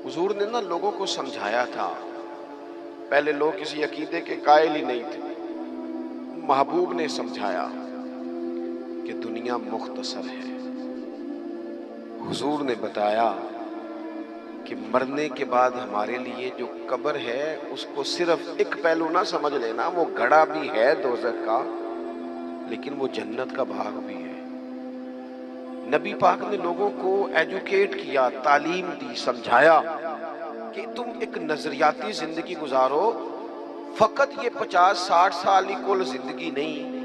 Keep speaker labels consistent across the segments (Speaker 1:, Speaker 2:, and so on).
Speaker 1: حضور نے نا لوگوں کو سمجھایا تھا. پہلے لوگ کسی عقیدے کے قائل ہی نہیں تھے. محبوب نے سمجھایا کہ دنیا مختصر ہے. حضور نے بتایا کہ مرنے کے بعد ہمارے لیے جو قبر ہے اس کو صرف ایک پہلو نہ سمجھ لینا، وہ گڑھا بھی ہے دوزخ کا لیکن وہ جنت کا باغ بھی ہے. نبی پاک نے لوگوں کو ایجوکیٹ کیا، تعلیم دی، سمجھایا کہ تم ایک نظریاتی زندگی گزارو. فقط یہ 50-60 سال ہی کل زندگی نہیں،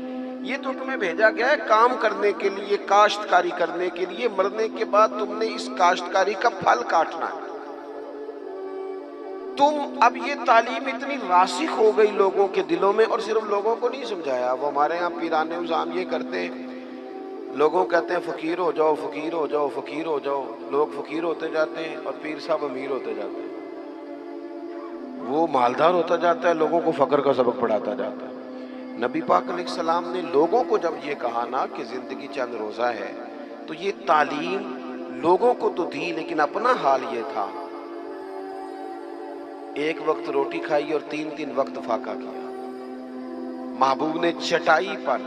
Speaker 1: یہ تو تمہیں بھیجا گیا ہے کام کرنے کے لیے، کاشتکاری کرنے کے لیے. مرنے کے بعد تم نے اس کاشتکاری کا پھل کاٹنا ہے. تم اب یہ تعلیم اتنی راسخ ہو گئی لوگوں کے دلوں میں، اور صرف لوگوں کو نہیں سمجھایا. وہ ہمارے ہاں پیران نظام یہ کرتے ہیں، لوگوں کہتے ہیں فقیر ہو جاؤ، فقیر ہو جاؤ، فقیر ہو جاؤ. لوگ فقیر ہوتے جاتے ہیں اور پیر صاحب امیر ہوتے جاتے ہیں. وہ مالدار ہوتا جاتا ہے، لوگوں کو فقر کا سبق پڑھاتا جاتا ہے. نبی پاک علیہ السلام نے لوگوں کو جب یہ کہا نا کہ زندگی چند روزہ ہے، تو یہ تعلیم لوگوں کو تو دی، لیکن اپنا حال یہ تھا ایک وقت روٹی کھائی اور 3 وقت فاقہ کیا. محبوب نے چٹائی پر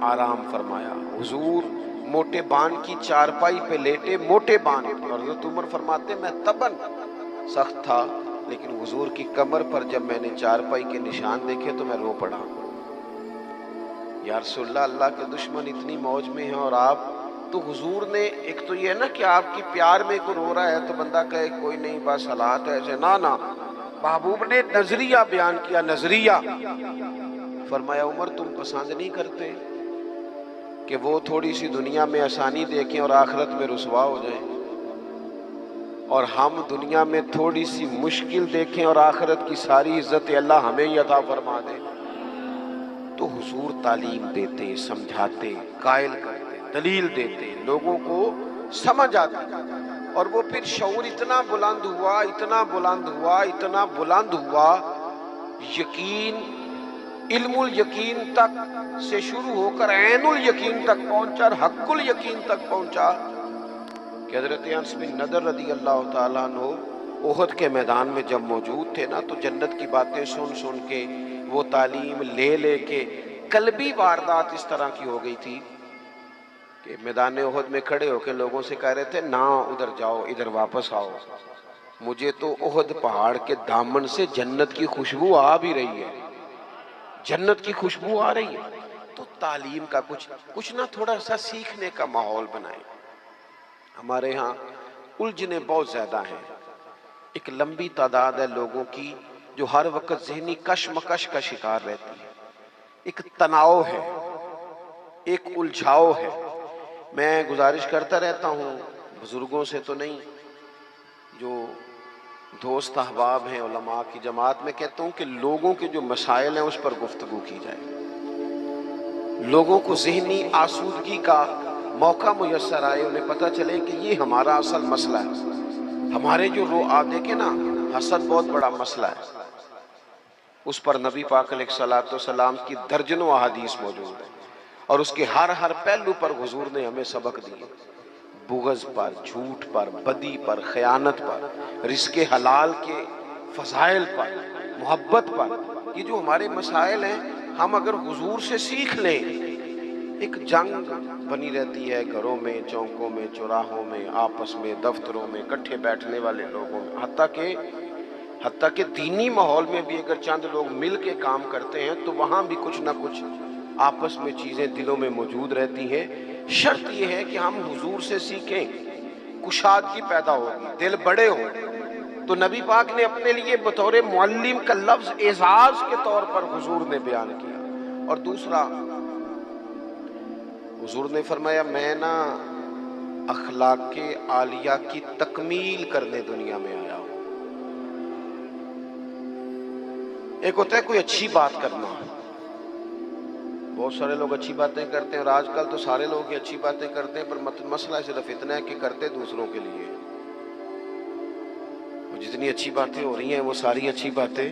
Speaker 1: آرام فرمایا. حضور موٹے بان کی چارپائی پہ لیٹے، موٹے بان. اور حضرت عمر فرماتے میں تبن سخت تھا، لیکن حضور کی کمر پر جب میں نے چارپائی کے نشان دیکھے تو میں رو پڑا. یا رسول اللہ، اللہ کے دشمن اتنی موج میں ہیں اور آپ تو. حضور نے ایک تو یہ ہے نا کہ آپ کی پیار میں کوئی رو رہا ہے تو بندہ کہے کوئی نہیں بس حالات ایسے، نہ. محبوب نے نظریہ بیان کیا، نظریہ. فرمایا عمر تم پسند نہیں کرتے کہ وہ تھوڑی سی دنیا میں آسانی دیکھیں اور آخرت میں رسوا ہو جائیں، اور ہم دنیا میں تھوڑی سی مشکل دیکھیں اور آخرت کی ساری عزت اللہ ہمیں ہی عطا فرما دے. تو حضور تعلیم دیتے، سمجھاتے، قائل کرتے، دلیل دیتے، لوگوں کو سمجھ آتی. اور وہ پھر شعور اتنا بلند ہوا، اتنا بلند ہوا، اتنا بلند ہوا، یقین، علم الیقین تک سے شروع ہو کر عین الیقین تک پہنچا اور حق الیقین تک پہنچا کہ حضرت انس بن نضر رضی اللہ تعالیٰ عنہ احد کے میدان میں جب موجود تھے نا، تو جنت کی باتیں سن سن کے، وہ تعلیم لے لے کے، قلبی واردات اس طرح کی ہو گئی تھی کہ میدان احد میں کھڑے ہو کے لوگوں سے کہہ رہے تھے نہ ادھر جاؤ، ادھر واپس آؤ. مجھے تو احد پہاڑ کے دامن سے جنت کی خوشبو آ بھی رہی ہے، جنت کی خوشبو آ رہی ہے. تو تعلیم کا کچھ نہ تھوڑا سا سیکھنے کا ماحول بنائیں. ہمارے ہاں الجھنیں بہت زیادہ ہیں. ایک لمبی تعداد ہے لوگوں کی جو ہر وقت ذہنی کشمکش کا شکار رہتی ہے. ایک تناؤ ہے، ایک الجھاؤ ہے. میں گزارش کرتا رہتا ہوں بزرگوں سے تو نہیں، جو دوست احباب ہیں علماء کی جماعت میں کہتا ہوں کہ لوگوں کے جو مسائل ہیں اس پر گفتگو کی جائے. لوگوں کو ذہنی آسودگی کا موقع میسر آئے، انہیں پتہ چلے کہ یہ ہمارا اصل مسئلہ ہے. ہمارے جو دیکھیں نا، حسد بہت بڑا مسئلہ ہے. اس پر نبی پاک علیہ الصلوۃ والسلام کی درجنوں احادیث موجود ہیں، اور اس کے ہر پہلو پر حضور نے ہمیں سبق دیے. بغض پر، جھوٹ پر، بدی پر، خیانت پر، رزق حلال کے فضائل پر، محبت پر. یہ جو ہمارے مسائل ہیں، ہم اگر حضور سے سیکھ لیں. ایک جنگ بنی رہتی ہے گھروں میں، چوکوں میں، چوراہوں میں، آپس میں، دفتروں میں، اکٹھے بیٹھنے والے لوگوں میں. حتیٰ کہ دینی ماحول میں بھی اگر چند لوگ مل کے کام کرتے ہیں تو وہاں بھی کچھ نہ کچھ آپس میں چیزیں دلوں میں موجود رہتی ہیں. شرط یہ ہے کہ ہم حضور سے سیکھیں، کشادگی پیدا ہوگی، دل بڑے ہوں. تو نبی پاک نے اپنے لیے بطور معلم کا لفظ اعزاز کے طور پر حضور نے بیان کیا. اور دوسرا، حضور نے فرمایا میں نا اخلاق عالیہ کی تکمیل کرنے دنیا میں آیا ہوں. ایک ہوتا ہے کوئی اچھی بات کرنا، بہت سارے لوگ اچھی باتیں کرتے ہیں، اور آج کل تو سارے لوگ ہی اچھی باتیں کرتے ہیں، پر مسئلہ صرف اتنا ہے کہ کرتے دوسروں کے لیے. جتنی اچھی باتیں ہو رہی ہیں وہ ساری اچھی باتیں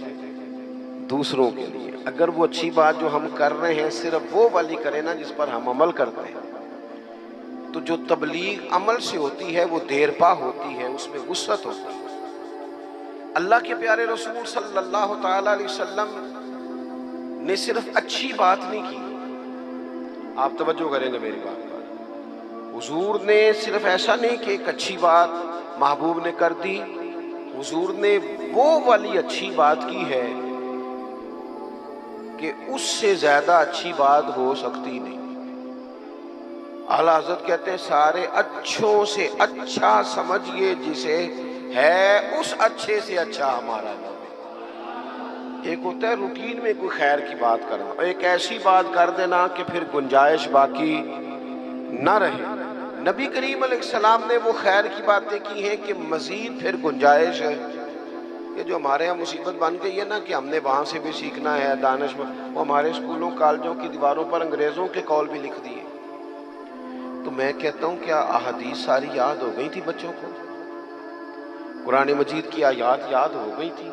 Speaker 1: دوسروں کے لیے. اگر وہ اچھی بات جو ہم کر رہے ہیں صرف وہ والی کریں نا جس پر ہم عمل کرتے ہیں، تو جو تبلیغ عمل سے ہوتی ہے وہ دیر پا ہوتی ہے، اس میں وسعت ہوتی ہے. اللہ کے پیارے رسول صلی اللہ تعالی علیہ وسلم نے صرف اچھی بات نہیں کی، آپ توجہ کریں گے میری بات پر، حضور نے صرف ایسا نہیں کہ ایک اچھی بات محبوب نے کر دی، حضور نے وہ والی اچھی بات کی ہے کہ اس سے زیادہ اچھی بات ہو سکتی نہیں۔ اعلیٰ حضرت کہتے ہیں سارے اچھوں سے اچھا سمجھئے جسے ہے اس اچھے سے اچھا ہمارا نبی۔ ایک ہوتا ہے روٹین میں کوئی خیر کی بات کرنا، اور ایک ایسی بات کر دینا کہ پھر گنجائش باقی نہ رہے۔ نبی کریم علیہ السلام نے وہ خیر کی باتیں کی ہیں کہ مزید پھر گنجائش ہے۔ یہ جو ہمارے یہاں مصیبت بن گئی ہے نا کہ ہم نے وہاں سے بھی سیکھنا ہے دانش، وہ ہمارے اسکولوں کالجوں کی دیواروں پر انگریزوں کے قول بھی لکھ دیے۔ تو میں کہتا ہوں کیا احادیث ساری یاد ہو گئی تھی بچوں کو؟ قرآن مجید کی آیات یاد ہو گئی تھی؟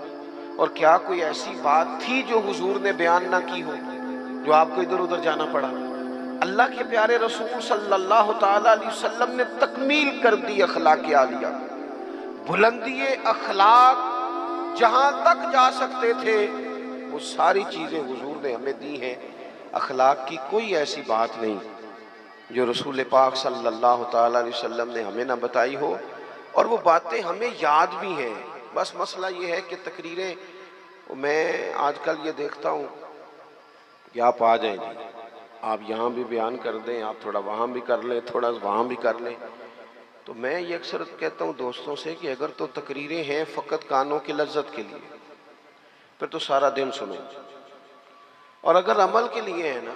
Speaker 1: اور کیا کوئی ایسی بات تھی جو حضور نے بیان نہ کی ہو، جو آپ کو ادھر ادھر جانا پڑا؟ اللہ کے پیارے رسول صلی اللہ تعالی علیہ وسلم نے تکمیل کر دی اخلاق عالیہ، بلندی اخلاق جہاں تک جا سکتے تھے وہ ساری چیزیں حضور نے ہمیں دی ہیں۔ اخلاق کی کوئی ایسی بات نہیں جو رسول پاک صلی اللہ تعالی علیہ وسلم نے ہمیں نہ بتائی ہو، اور وہ باتیں ہمیں یاد بھی ہیں۔ بس مسئلہ یہ ہے کہ تقریریں، میں آج کل یہ دیکھتا ہوں کہ آپ آ جائیں جی، آپ یہاں بھی بیان کر دیں، آپ تھوڑا وہاں بھی کر لیں، تھوڑا وہاں بھی کر لیں۔ تو میں یہ اکثر کہتا ہوں دوستوں سے کہ اگر تو تقریریں ہیں فقط کانوں کی لذت کے لیے، پھر تو سارا دن سنو، اور اگر عمل کے لیے ہے نا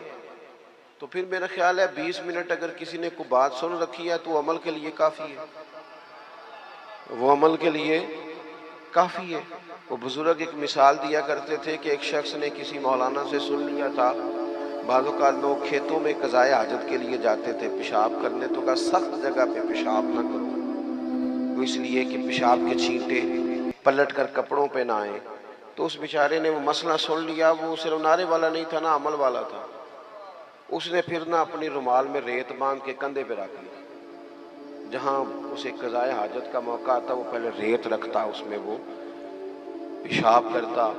Speaker 1: تو پھر میرا خیال ہے 20 منٹ اگر کسی نے کوئی بات سن رکھی ہے تو وہ عمل کے لیے کافی ہے، وہ عمل کے لیے کافی ہے۔ وہ بزرگ ایک مثال دیا کرتے تھے کہ ایک شخص نے کسی مولانا سے سن لیا تھا، بعض اوقات لوگ کھیتوں میں قضائے حاجت کے لیے جاتے تھے پیشاب کرنے، تو کہا سخت جگہ پہ پیشاب نہ کرو، وہ اس لیے کہ پیشاب کے چھینٹے پلٹ کر کپڑوں پہ نہ آئیں۔ تو اس بیچارے نے وہ مسئلہ سن لیا، وہ صرف نعرے والا نہیں تھا نا، عمل والا تھا۔ اس نے پھر نہ اپنی رومال میں ریت باندھ کے کندھے پہ رکھ لی، جہاں اسے قضائے حاجت کا موقع آتا وہ پہلے ریت رکھتا، اس میں وہ پیشاب کرتا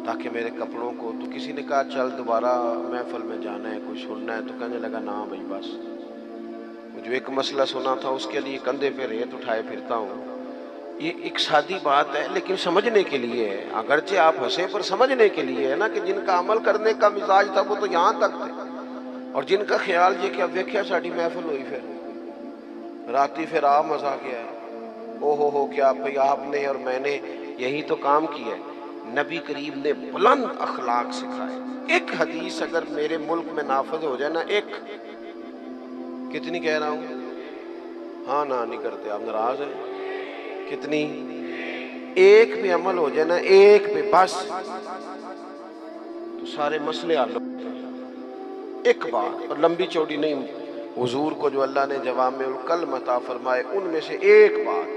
Speaker 1: تاکہ میرے کپڑوں کو۔ تو کسی نے کہا چل دوبارہ محفل میں جانا ہے، کچھ سننا ہے، تو کہنے لگا نا بھائی بس، جو ایک مسئلہ سنا تھا اس کے لیے کندھے پہ ریت اٹھائے پھرتا ہوں۔ یہ ایک سادی بات ہے لیکن سمجھنے کے لیے ہے، اگرچہ آپ ہنسے پر سمجھنے کے لیے ہے نا، کہ جن کا عمل کرنے کا مزاج تھا وہ تو یہاں تک تھے، اور جن کا خیال یہ کہ اب ویکھیا ساڑی محفل ہوئی، پھر راتی پھر آپ مزہ گیا ہے، او ہو کیا بھئی آپ نے اور میں نے یہی تو کام کیا ہے۔ نبی کریم نے بلند اخلاق سکھائے۔ ایک حدیث اگر میرے ملک میں نافذ ہو جائے نا، ایک، کتنی کہہ رہا ہوں؟ ہاں نہ نہیں کرتے آپ، ناراض ہیں؟ کتنی؟ ایک پہ عمل ہو جائے نا، ایک پہ بس، تو سارے مسئلے حل ہو۔ ایک بات، اور لمبی چوڑی نہیں، حضور کو جو اللہ نے جوامع الکلم عطا فرمائے ان میں سے ایک بات،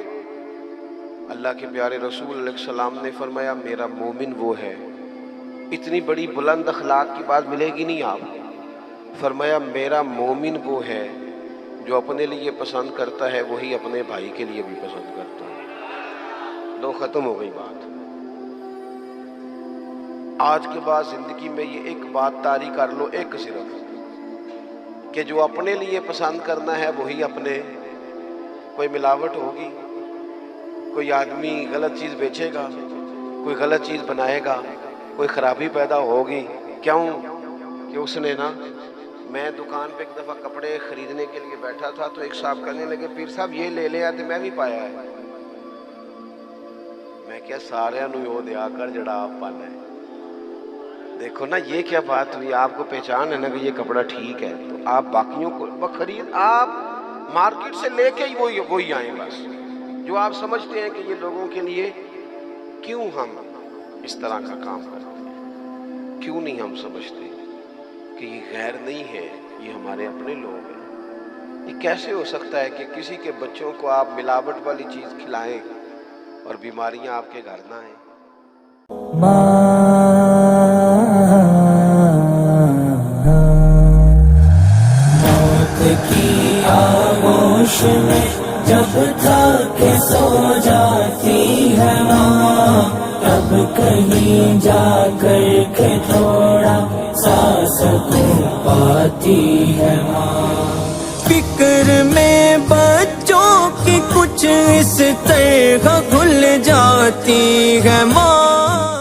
Speaker 1: اللہ کے پیارے رسول علیہ السلام نے فرمایا میرا مومن وہ ہے۔ اتنی بڑی بلند اخلاق کی بات ملے گی نہیں آپ۔ فرمایا میرا مومن وہ ہے جو اپنے لیے پسند کرتا ہے وہی اپنے بھائی کے لیے بھی پسند کرتا ہے۔ لو ختم ہو گئی بات۔ آج کے بعد زندگی میں یہ ایک بات طاری کر لو، ایک صرف، کہ جو اپنے لیے پسند کرنا ہے وہی اپنے، کوئی ملاوٹ ہوگی، کوئی آدمی غلط چیز بیچے گا، کوئی غلط چیز بنائے گا، کوئی خرابی پیدا ہوگی، کیوں کہ اس نے نا، میں دکان پہ ایک دفعہ کپڑے خریدنے کے لیے بیٹھا تھا تو ایک صاحب کہنے لگے پیر صاحب یہ لے لے آتے، میں بھی پایا ہے۔ میں کیا سارے نو یو دیا کر جڑا آپ پانا ہے۔ دیکھو نا یہ کیا بات ہوئی، آپ کو پہچان ہے نا کہ یہ کپڑا ٹھیک ہے، تو آپ باقیوں کو خرید، آپ مارکیٹ سے لے کے ہی وہی آئیں بس، جو آپ سمجھتے ہیں کہ یہ لوگوں کے لیے۔ کیوں ہم اس طرح کا کام کرتے ہیں؟ کیوں نہیں ہم سمجھتے کہ یہ غیر نہیں ہے، یہ ہمارے اپنے لوگ ہیں؟ یہ کیسے ہو سکتا ہے کہ کسی کے بچوں کو آپ ملاوٹ والی چیز کھلائیں اور بیماریاں آپ کے گھر نہ آئیں؟
Speaker 2: موت کی آغوش میں جب تک سو جاتی ہے ماں، کہیں جا کر کے تھوڑا سا سکون پاتی ہے ماں.
Speaker 3: فکر میں بچوں کی کچھ اس طرح گھل جاتی ہے ماں.